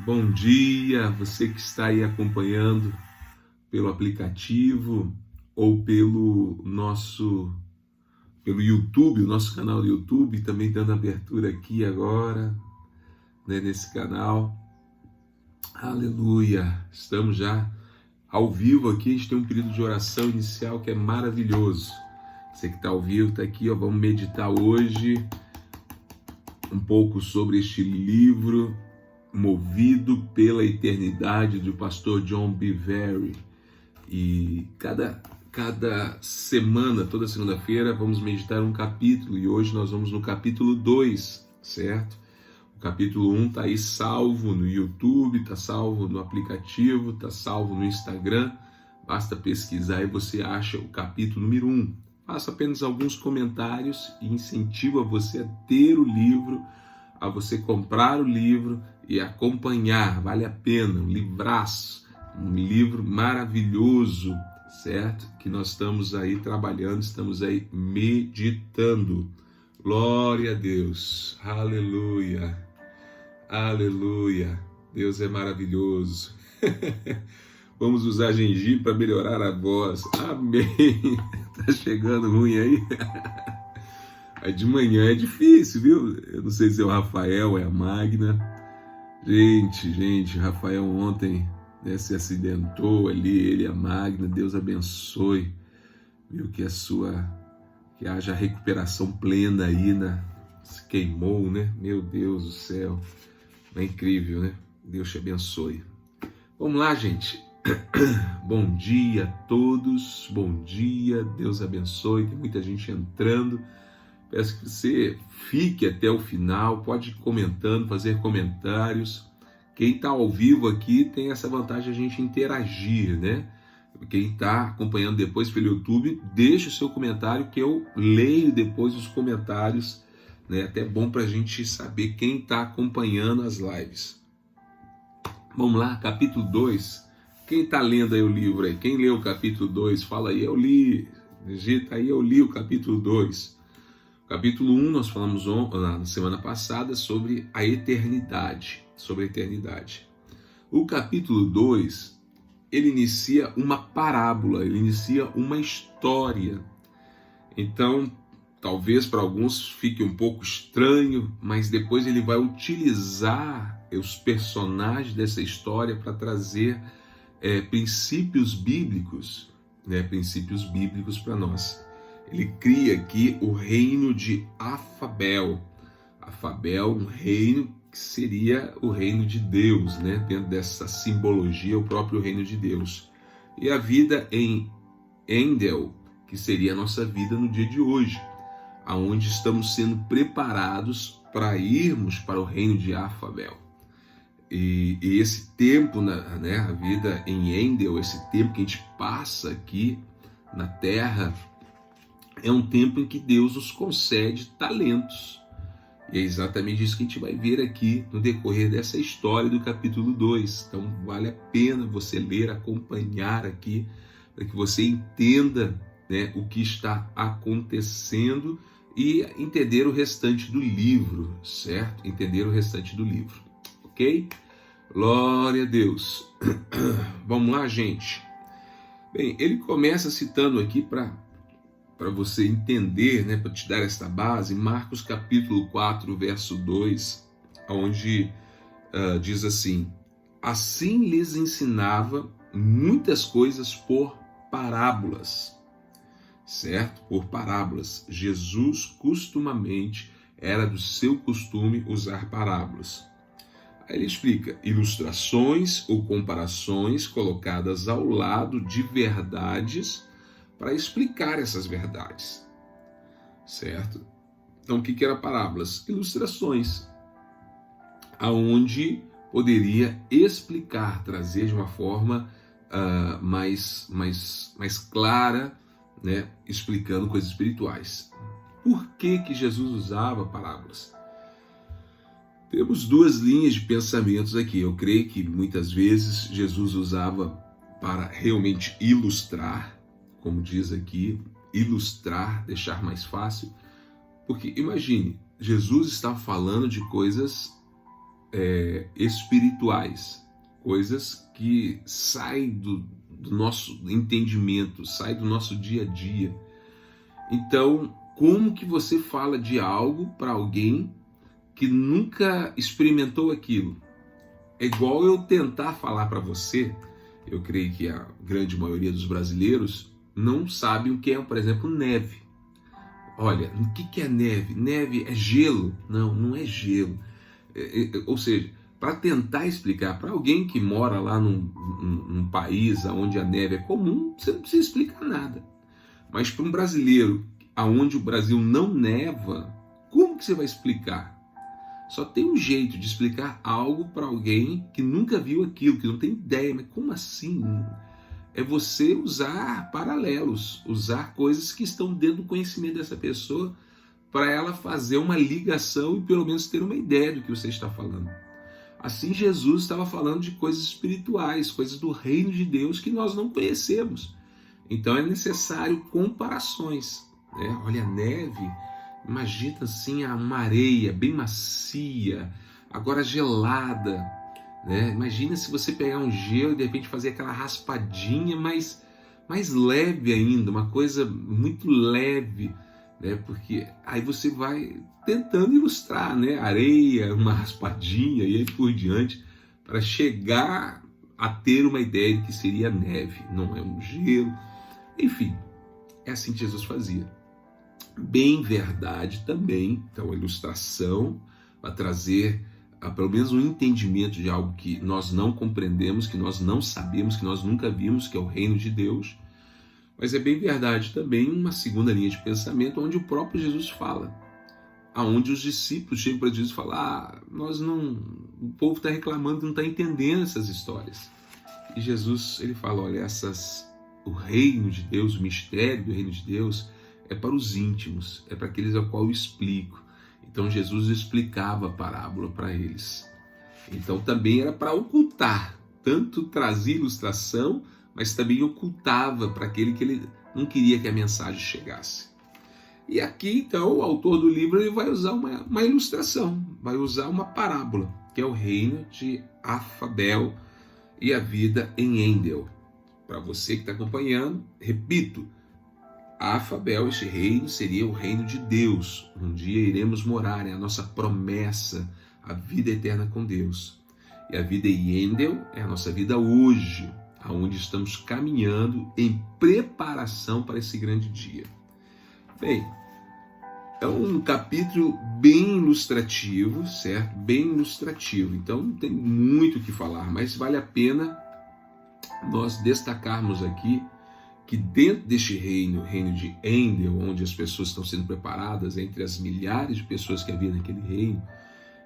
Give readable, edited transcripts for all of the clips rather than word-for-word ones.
Bom dia, você que está aí acompanhando pelo aplicativo ou pelo YouTube, o nosso canal do YouTube, também dando abertura aqui agora, né, nesse canal. Aleluia! Estamos já ao vivo aqui, a gente tem um período de oração inicial que é maravilhoso. Você que está ao vivo, está aqui, ó, vamos meditar hoje um pouco sobre este livro, Movido pela Eternidade, do pastor John Bevere. E cada semana, toda segunda-feira, vamos meditar um capítulo, e hoje nós vamos no capítulo 2, certo? O capítulo 1 está aí salvo no YouTube, está salvo no aplicativo, está salvo no Instagram. Basta pesquisar e você acha o capítulo número 1. Faça apenas alguns comentários e incentivo a você a ter o livro, a você comprar o livro e acompanhar. Vale a pena, um livraço, um livro maravilhoso, certo? Que nós estamos aí trabalhando, estamos aí meditando. Glória a Deus, aleluia, aleluia, Deus é maravilhoso. Vamos usar gengibre para melhorar a voz, amém. Tá chegando ruim aí? Aí de manhã é difícil, viu? Eu não sei se é o Rafael, é a Magna. Gente, Rafael ontem, né, se acidentou ali, ele e a Magna. Deus abençoe, viu? Que haja recuperação plena aí, né? Se queimou, né? Meu Deus do céu. É incrível, né? Deus te abençoe. Vamos lá, gente. Bom dia a todos, bom dia, Deus abençoe. Tem muita gente entrando. Peço que você fique até o final, pode ir comentando, fazer comentários. Quem está ao vivo aqui tem essa vantagem de a gente interagir, né? Quem está acompanhando depois pelo YouTube, deixa o seu comentário que eu leio depois os comentários, né? Até bom para a gente saber quem está acompanhando as lives. Vamos lá, capítulo 2. Quem está lendo aí o livro aí? Quem leu o capítulo 2? Fala aí, eu li. Digita aí, eu li o capítulo 2. Capítulo 1, nós falamos na semana passada sobre a eternidade. O capítulo 2, ele inicia uma parábola, ele inicia uma história. Então, talvez para alguns fique um pouco estranho, mas depois ele vai utilizar os personagens dessa história para trazer princípios bíblicos, né? Princípios bíblicos para nós. Ele cria aqui o reino de Afabel. Afabel, um reino que seria o reino de Deus, né? Dentro dessa simbologia, o próprio reino de Deus. E a vida em Endel, que seria a nossa vida no dia de hoje, aonde estamos sendo preparados para irmos para o reino de Afabel. E esse tempo, né, a vida em Endel, esse tempo que a gente passa aqui na Terra, é um tempo em que Deus nos concede talentos. E é exatamente isso que a gente vai ver aqui no decorrer dessa história do capítulo 2. Então vale a pena você ler, acompanhar aqui, para que você entenda, né, o que está acontecendo e entender o restante do livro, certo? Entender o restante do livro, ok? Glória a Deus. Vamos lá, gente. Bem, ele começa citando aqui para você entender, né, para te dar esta base, Marcos capítulo 4, verso 2, onde diz assim: assim lhes ensinava muitas coisas por parábolas, certo? Por parábolas. Jesus costumamente era do seu costume usar parábolas. Aí ele explica ilustrações ou comparações colocadas ao lado de verdades para explicar essas verdades, certo? Então, o que eram parábolas? Ilustrações, aonde poderia explicar, trazer de uma forma mais clara, né? Explicando coisas espirituais. Por que Jesus usava parábolas? Temos duas linhas de pensamentos aqui. Eu creio que muitas vezes Jesus usava para realmente ilustrar, como diz aqui, ilustrar, deixar mais fácil. Porque imagine, Jesus estava falando de coisas espirituais, coisas que saem do nosso entendimento, saem do nosso dia a dia. Então, como que você fala de algo para alguém que nunca experimentou aquilo? É igual eu tentar falar para você. Eu creio que a grande maioria dos brasileiros não sabe o que é, por exemplo, neve. Olha, o que é neve? Neve é gelo? Não, não é gelo. Ou seja, para tentar explicar para alguém que mora lá num país onde a neve é comum, você não precisa explicar nada. Mas para um brasileiro onde o Brasil não neva, como que você vai explicar? Só tem um jeito de explicar algo para alguém que nunca viu aquilo, que não tem ideia. Mas como assim? É você usar paralelos, usar coisas que estão dentro do conhecimento dessa pessoa para ela fazer uma ligação e pelo menos ter uma ideia do que você está falando. Assim, Jesus estava falando de coisas espirituais, coisas do reino de Deus que nós não conhecemos. Então é necessário comparações, né? Olha, a neve, imagina assim uma areia bem macia, agora gelada, né? Imagina se você pegar um gelo e de repente fazer aquela raspadinha mais leve ainda, uma coisa muito leve, né? Porque aí você vai tentando ilustrar, né? Areia, uma raspadinha e aí por diante, para chegar a ter uma ideia de que seria neve, não é um gelo. Enfim, é assim que Jesus fazia. Bem verdade também, então a ilustração vai trazer pelo menos um entendimento de algo que nós não compreendemos, que nós não sabemos, que nós nunca vimos, que é o reino de Deus. Mas é bem verdade também uma segunda linha de pensamento onde o próprio Jesus fala, aonde os discípulos chegam para Jesus e falam, o povo está reclamando, não está entendendo essas histórias. E Jesus, ele fala, olha, o reino de Deus, o mistério do reino de Deus é para os íntimos, é para aqueles ao qual eu explico. Então Jesus explicava a parábola para eles. Então também era para ocultar, tanto trazia ilustração, mas também ocultava para aquele que ele não queria que a mensagem chegasse. E aqui então o autor do livro ele vai usar uma ilustração, vai usar uma parábola, que é o reino de Afabel e a vida em Endel. Para você que está acompanhando, repito, Afabel, este reino, seria o reino de Deus. Um dia iremos morar, é a nossa promessa, a vida eterna com Deus. E a vida em Endel é a nossa vida hoje, aonde estamos caminhando em preparação para esse grande dia. Bem, é um capítulo bem ilustrativo, certo? Bem ilustrativo. Então não tem muito o que falar, mas vale a pena nós destacarmos aqui que dentro deste reino de Endel, onde as pessoas estão sendo preparadas, entre as milhares de pessoas que havia naquele reino,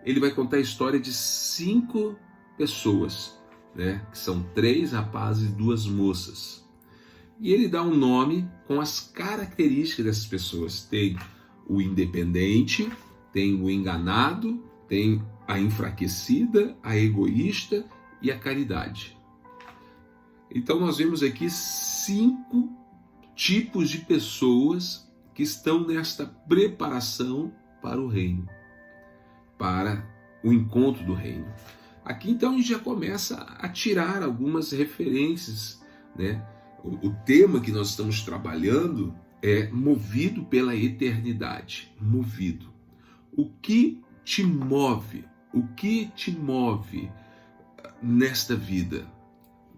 ele vai contar a história de 5 pessoas, né? Que são 3 rapazes e 2 moças. E ele dá um nome com as características dessas pessoas. Tem o independente, tem o enganado, tem a enfraquecida, a egoísta e a caridade. Então nós vemos aqui 5 tipos de pessoas que estão nesta preparação para o reino, para o encontro do reino. Aqui então a gente já começa a tirar algumas referências, né? O tema que nós estamos trabalhando é movido pela eternidade, movido. O que te move? O que te move nesta vida?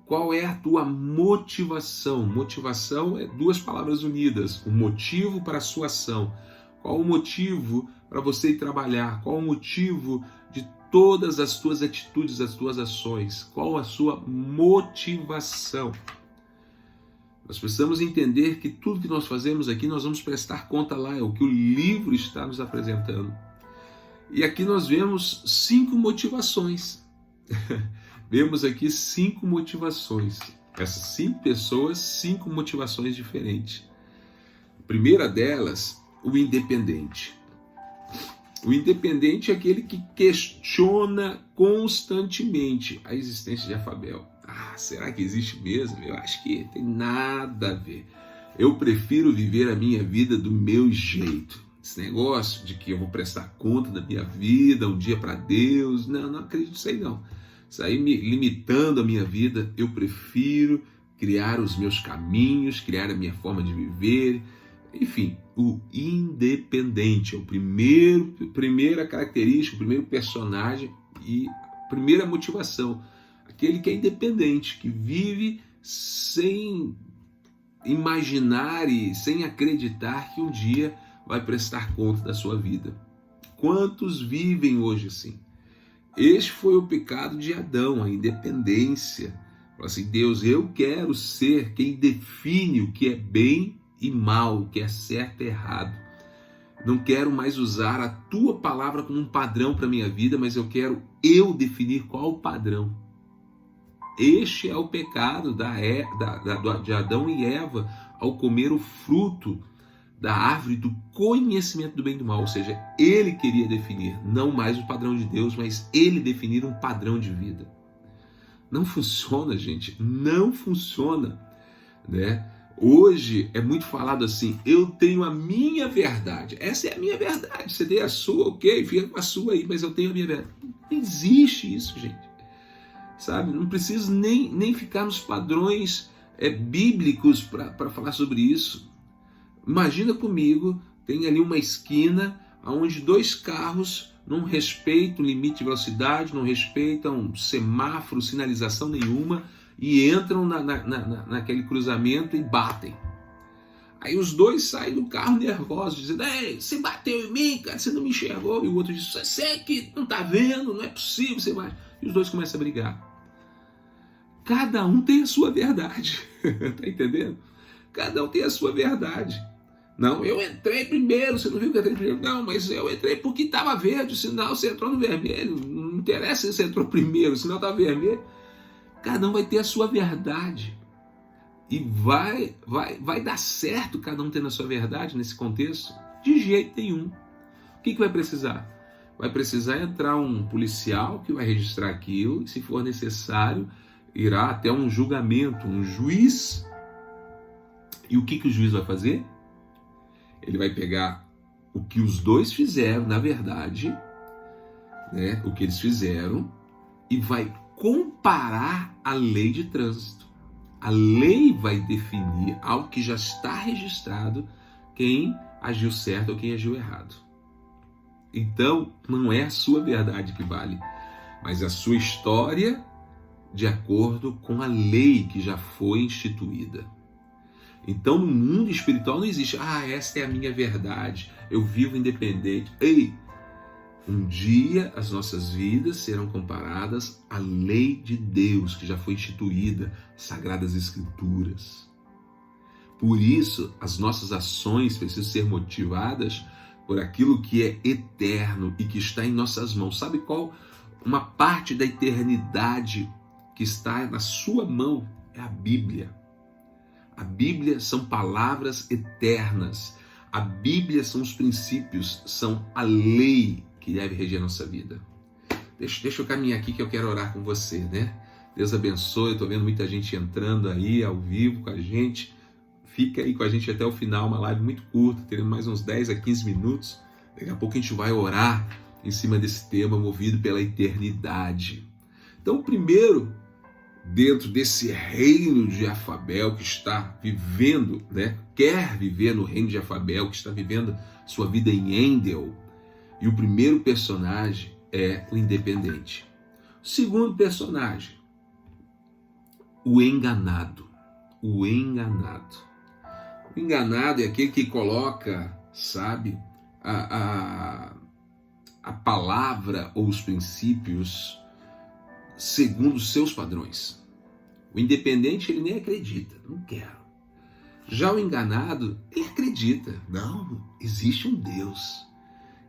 Qual é a tua motivação? Motivação é 2 palavras unidas. O motivo para a sua ação. Qual o motivo para você ir trabalhar? Qual o motivo de todas as tuas atitudes, as tuas ações? Qual a sua motivação? Nós precisamos entender que tudo que nós fazemos aqui, nós vamos prestar conta lá. É o que o livro está nos apresentando. E aqui nós vemos 5 motivações. Vemos aqui 5 motivações. Essas 5 pessoas, 5 motivações diferentes. A primeira delas, o independente. O independente é aquele que questiona constantemente a existência de Afabel. Será que existe mesmo? Eu acho que tem nada a ver. Eu prefiro viver a minha vida do meu jeito. Esse negócio de que eu vou prestar conta da minha vida, um dia para Deus, não acredito nisso aí não. Isso aí me limitando a minha vida, eu prefiro criar os meus caminhos, criar a minha forma de viver. Enfim, o independente é o primeira característica, o primeiro personagem e a primeira motivação. Aquele que é independente, que vive sem imaginar e sem acreditar que um dia vai prestar conta da sua vida. Quantos vivem hoje assim? Este foi o pecado de Adão, a independência. Fala assim, Deus, eu quero ser quem define o que é bem e mal, o que é certo e errado. Não quero mais usar a tua palavra como um padrão para a minha vida, mas eu quero definir qual o padrão. Este é o pecado de Adão e Eva ao comer o fruto da árvore do conhecimento do bem e do mal. Ou seja, ele queria definir não mais o padrão de Deus, mas ele definir um padrão de vida. Não funciona, gente, não funciona, né? Hoje é muito falado assim, eu tenho a minha verdade. Essa é a minha verdade. Você tem a sua, ok, fica com a sua aí, mas eu tenho a minha verdade. Não existe isso, gente. Sabe? Não preciso nem ficar nos padrões bíblicos para falar sobre isso. Imagina comigo, tem ali uma esquina onde dois carros não respeitam o limite de velocidade, não respeitam semáforo, sinalização nenhuma, e entram naquele cruzamento e batem. Aí os dois saem do carro nervosos, dizendo, ei, você bateu em mim, cara, você não me enxergou. E o outro diz, você que não tá vendo, não é possível, você vai. E os dois começam a brigar. Cada um tem a sua verdade, tá entendendo? Cada um tem a sua verdade. Não, eu entrei primeiro, você não viu que eu entrei primeiro? Não, mas eu entrei porque estava verde, o sinal você entrou no vermelho. Não interessa se você entrou primeiro, o sinal está vermelho. Cada um vai ter a sua verdade. E vai dar certo cada um tendo a sua verdade nesse contexto? De jeito nenhum. O que vai precisar? Vai precisar entrar um policial que vai registrar aquilo, e se for necessário, irá até um julgamento, um juiz. E o que o juiz vai fazer? Ele vai pegar o que os dois fizeram, na verdade, né, o que eles fizeram, e vai comparar a lei de trânsito. A lei vai definir algo que já está registrado, quem agiu certo ou quem agiu errado. Então, não é a sua verdade que vale, mas a sua história de acordo com a lei que já foi instituída. Então, no mundo espiritual não existe, esta é a minha verdade, eu vivo independente. Ei, um dia as nossas vidas serão comparadas à lei de Deus, que já foi instituída, Sagradas Escrituras. Por isso, as nossas ações precisam ser motivadas por aquilo que é eterno e que está em nossas mãos. Sabe qual? Uma parte da eternidade que está na sua mão é a Bíblia. A Bíblia são palavras eternas. A Bíblia são os princípios, são a lei que deve reger a nossa vida. Deixa eu caminhar aqui que eu quero orar com você, né? Deus abençoe, eu estou vendo muita gente entrando aí ao vivo com a gente. Fica aí com a gente até o final, uma live muito curta, teremos mais uns 10 a 15 minutos. Daqui a pouco a gente vai orar em cima desse tema, movido pela eternidade. Então, primeiro, dentro desse reino de Jafabel que está vivendo, né? Quer viver no reino de Jafabel, que está vivendo sua vida em Endel. E o primeiro personagem é o independente. O segundo personagem, o enganado. O enganado. O enganado é aquele que coloca, sabe, a palavra ou os princípios segundo os seus padrões. O independente, ele nem acredita, não quero. Já o enganado, ele acredita. Não, existe um Deus.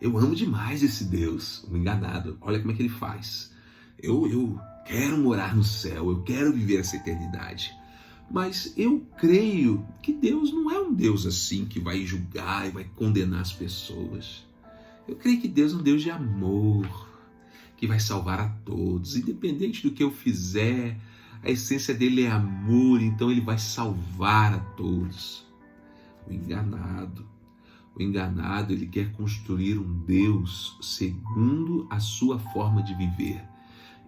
Eu amo demais esse Deus. O enganado, olha como é que ele faz. Eu quero morar no céu, eu quero viver essa eternidade. Mas eu creio que Deus não é um Deus assim que vai julgar e vai condenar as pessoas. Eu creio que Deus é um Deus de amor, que vai salvar a todos, independente do que eu fizer. A essência dele é amor, então ele vai salvar a todos. O enganado. O enganado, ele quer construir um Deus segundo a sua forma de viver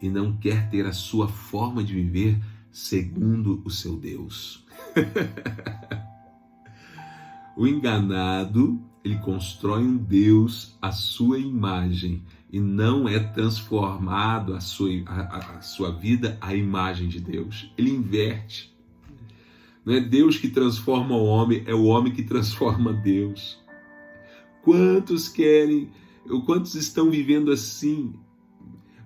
e não quer ter a sua forma de viver segundo o seu Deus. O enganado, ele constrói um Deus à sua imagem e não é transformado a sua vida à imagem de Deus. Ele inverte. Não é Deus que transforma o homem, é o homem que transforma Deus. Quantos estão vivendo assim?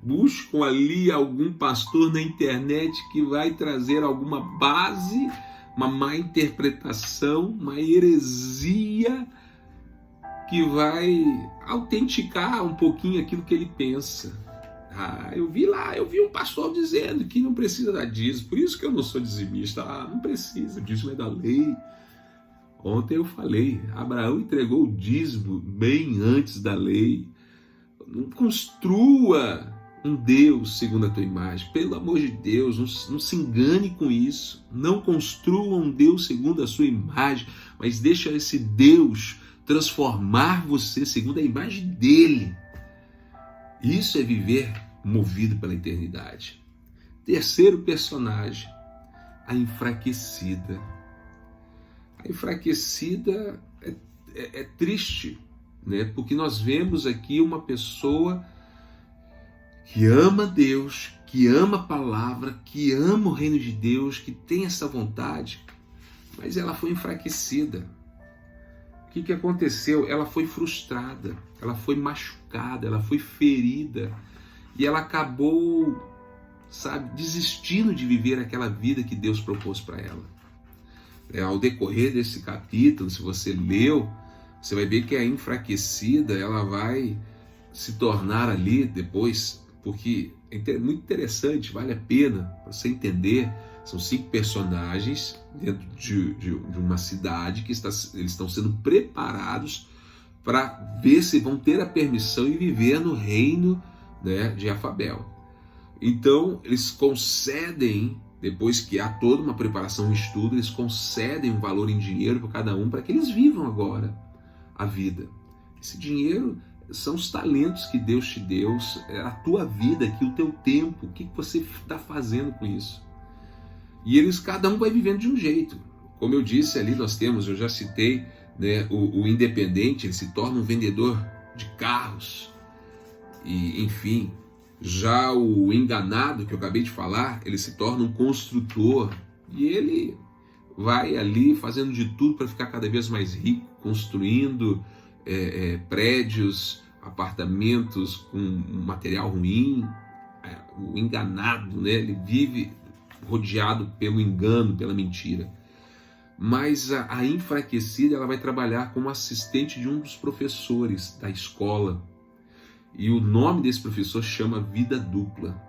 Buscam ali algum pastor na internet que vai trazer alguma base, uma má interpretação, uma heresia que vai autenticar um pouquinho aquilo que ele pensa. Eu vi um pastor dizendo que não precisa dar dízimo, por isso que eu não sou dizimista. Não precisa, o dízimo é da lei. Ontem eu falei, Abraão entregou o dízimo bem antes da lei. Não construa um Deus segundo a tua imagem, pelo amor de Deus, não se engane com isso. Não construa um Deus segundo a sua imagem, mas deixa esse Deus transformar você segundo a imagem dele. Isso é viver movido pela eternidade. Terceiro personagem, a enfraquecida. A enfraquecida é triste, né? Porque nós vemos aqui uma pessoa que ama Deus, que ama a palavra, que ama o reino de Deus, que tem essa vontade, mas ela foi enfraquecida. O que aconteceu? Ela foi frustrada, ela foi machucada, ela foi ferida e ela acabou, desistindo de viver aquela vida que Deus propôs para ela. Ao decorrer desse capítulo, se você leu, você vai ver que a enfraquecida, ela vai se tornar ali depois, porque é muito interessante, vale a pena para você entender. São 5 personagens dentro de uma cidade que eles estão sendo preparados para ver se vão ter a permissão e viver no reino, né, de Afabel. Então, eles concedem, depois que há toda uma preparação, um estudo, eles concedem um valor em dinheiro para cada um, para que eles vivam agora a vida. Esse dinheiro são os talentos que Deus te deu, é a tua vida aqui, o teu tempo, o que você está fazendo com isso? E cada um vai vivendo de um jeito. Como eu disse ali, eu já citei, né, o independente, ele se torna um vendedor de carros. E, enfim, já o enganado, que eu acabei de falar, ele se torna um construtor. E ele vai ali fazendo de tudo para ficar cada vez mais rico, construindo prédios, apartamentos com material ruim. O enganado, né, ele vive rodeado pelo engano, pela mentira. Mas a enfraquecida, ela vai trabalhar como assistente de um dos professores da escola. E o nome desse professor chama Vida Dupla.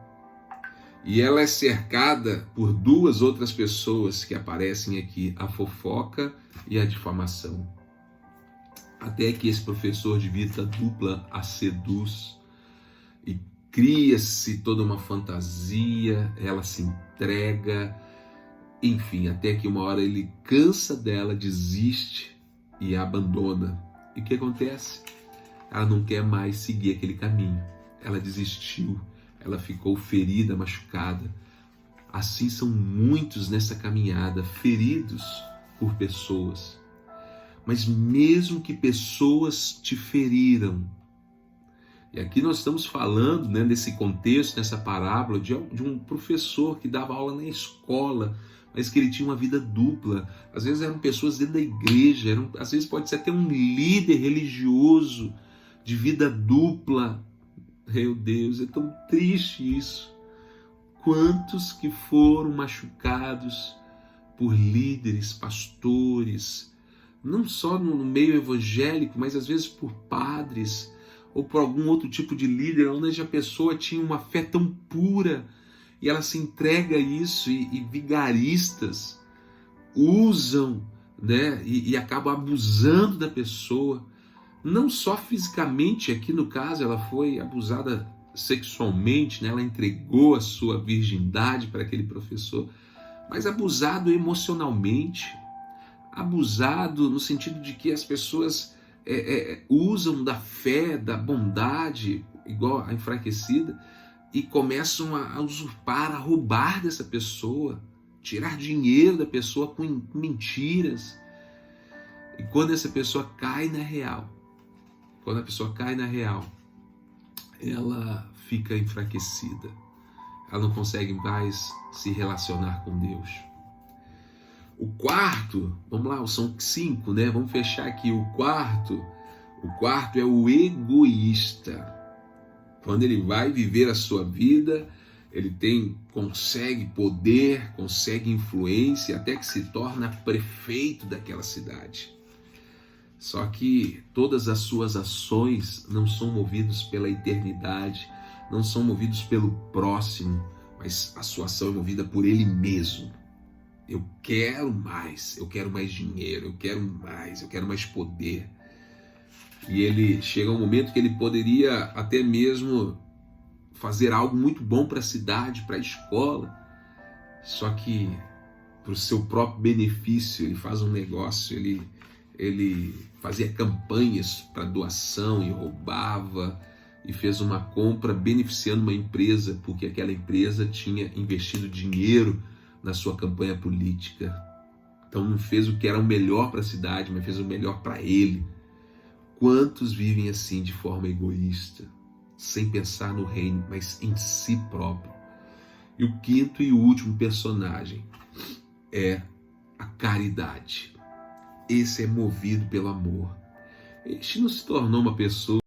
E ela é cercada por 2 outras pessoas que aparecem aqui, a fofoca e a difamação. Até que esse professor de vida dupla a seduz e cria-se toda uma fantasia, ela se entrega, enfim, até que uma hora ele cansa dela, desiste e a abandona. E o que acontece? Ela não quer mais seguir aquele caminho, ela desistiu, ela ficou ferida, machucada. Assim são muitos nessa caminhada, feridos por pessoas. Mas mesmo que pessoas te feriram, e aqui nós estamos falando, né, nesse contexto, nessa parábola, de um professor que dava aula na escola, mas que ele tinha uma vida dupla. Às vezes eram pessoas dentro da igreja, às vezes pode ser até um líder religioso de vida dupla. Meu Deus, é tão triste isso. Quantos que foram machucados por líderes, pastores, não só no meio evangélico, mas às vezes por padres, ou por algum outro tipo de líder, onde a pessoa tinha uma fé tão pura, e ela se entrega a isso, e vigaristas usam, né, e acabam abusando da pessoa, não só fisicamente. Aqui no caso ela foi abusada sexualmente, né, ela entregou a sua virgindade para aquele professor, mas abusado emocionalmente, abusado no sentido de que as pessoas usam da fé, da bondade, igual a enfraquecida, e começam a usurpar, a roubar dessa pessoa, tirar dinheiro da pessoa com mentiras. E quando essa pessoa cai na real, ela fica enfraquecida. Ela não consegue mais se relacionar com Deus. O quarto, vamos lá, são 5, né? Vamos fechar aqui. O quarto é o egoísta. Quando ele vai viver a sua vida, ele consegue poder, consegue influência, até que se torna prefeito daquela cidade. Só que todas as suas ações não são movidas pela eternidade, não são movidas pelo próximo, mas a sua ação é movida por ele mesmo. Eu quero mais dinheiro, eu quero mais poder. E ele chega um momento que ele poderia até mesmo fazer algo muito bom para a cidade, para a escola, só que para o seu próprio benefício, ele faz um negócio, ele fazia campanhas para doação e roubava, e fez uma compra beneficiando uma empresa, porque aquela empresa tinha investido dinheiro na sua campanha política. Então não fez o que era o melhor para a cidade, mas fez o melhor para ele. Quantos vivem assim de forma egoísta, sem pensar no reino, mas em si próprio? E o quinto e último personagem é a caridade. Esse é movido pelo amor. Este não se tornou uma pessoa